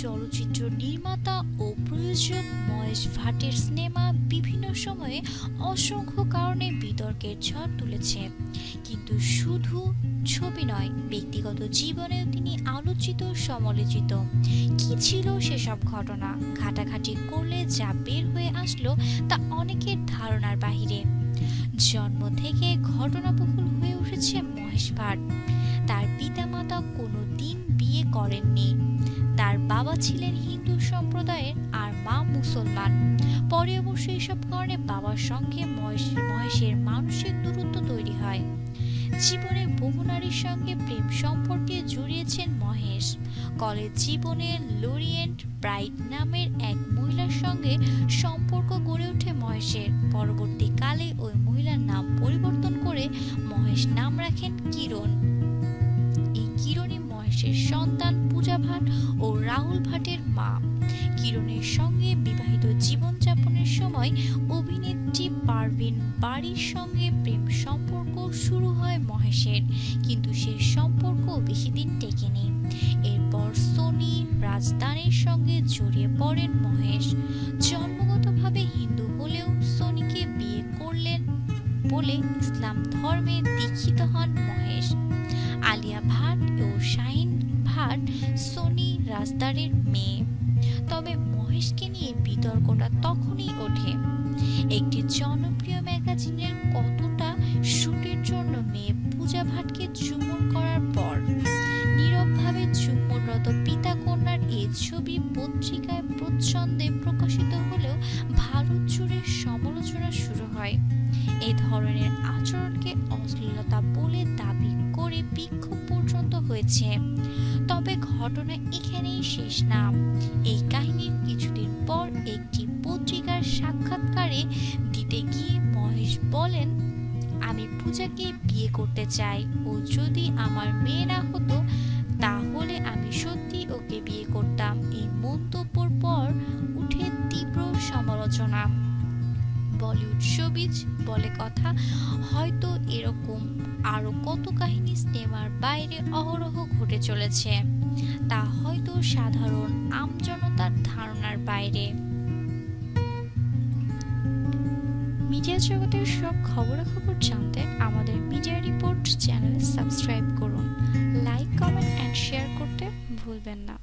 চলচ্চিত্র নির্মাতা ও প্রযোজক মহেশ ভাটের সিনেমা বিভিন্ন সময়ে অসংখ্য কারণে বিতর্কের ঝড় তুলেছে। কিন্তু শুধু ছবি নয়, ব্যক্তিগত জীবনেও তিনি আলোচিত সমালোচিত। কি ছিল সেসব ঘটনা? ঘাটাঘাটি করলে যা বের হয়ে আসলো তা অনেকের ধারণার বাহিরে। জন্ম থেকে ঘটনাবহুল হয়ে উঠেছে মহেশ ভাট। তার পিতামাতা কোনো দিন বিয়ে করেননি। তার বাবা ছিলেন হিন্দু সম্প্রদায়ের আর মা মুসলমান। পরে অবশ্য এসব কারণে বাবার সঙ্গে মহেশের মানসিক দূরত্ব তৈরি হয়। জীবনে বহু নারীর সঙ্গে প্রেম সম্পর্কে জড়িয়েছেন মহেশ। কলেজ জীবনে লোরিয়েন্ট ব্রাইট নামের এক মহিলার সঙ্গে সম্পর্ক গড়ে ওঠে মহেশের। পরবর্তীকালে ওই মহিলার নাম পরিবর্তন করে মহেশ নাম রাখেন কিরণ। এই কিরণই মহেশের সন্তান পূজা ভাট ও রাহুল ভাটের মা। কিরণের সঙ্গে বিবাহিত জীবনযাপনের সময় অভিনেত্রী পারভিন বাড়ির সঙ্গে প্রেম সম্পর্ক শুরু হয় মহেশের, কিন্তু সেই সম্পর্ক বেশি দিন টেকেনি। এরপর সোনি রাজদানের সঙ্গে জড়িয়ে পড়েন মহেশ। জন্মগতভাবে হিন্দু হলেও সোনিকে বিয়ে করলেন বলে ইসলাম ধর্মে দীক্ষিত হন মহেশ। আলিয়া ভাট ও শাহিন ভাট সোনি রাজদারের মেয়ে। তবে মহেশকে নিয়ে বিতর্কটা তখনই ওঠে, একটি জনপ্রিয় ম্যাগাজিনের কতটা শুটের জন্য মেয়ে পূজা ভাটকে চুম্বন করার পর নীরবভাবে চুম্বনরত পিতা কন্যার এই ছবি পত্রিকায় প্রচ্ছন্দে প্রকাশিত হলেও ভারত জুড়ে সমালোচনা শুরু হয়। এই ধরনের আচরণকে অশ্লীলতা বলে দাবি করে বিক্ষোভ পর্যন্ত হয়েছে। তবে ঘটনা এখানেই শেষ না। এই কাহিনীর কিছুদিন পর একটি পত্রিকার সাক্ষাৎকারে দিতে গিয়ে মহেশ বলেন, আমি পূজাকে বিয়ে করতে চাই। ও যদি আমার মেয়ে না হতো তাহলে আমি সত্যি ওকে বিয়ে করতাম। এই মন্তব্যের পর উঠে তীব্র সমালোচনা। বলিউড শোবিজ বলে কথা, হয়তো এরকম আরো কত কাহিনী সিনেমার বাইরে অহরহ ঘটে চলেছে, তা হয়তো সাধারণ আমজনতার ধারণার বাইরে। মিডিয়া জগতের সব খবরাখবর জানতে আমাদের মিডিয়া রিপোর্ট চ্যানেল সাবস্ক্রাইব করুন। লাইক, কমেন্ট এন্ড শেয়ার করতে ভুলবেন না।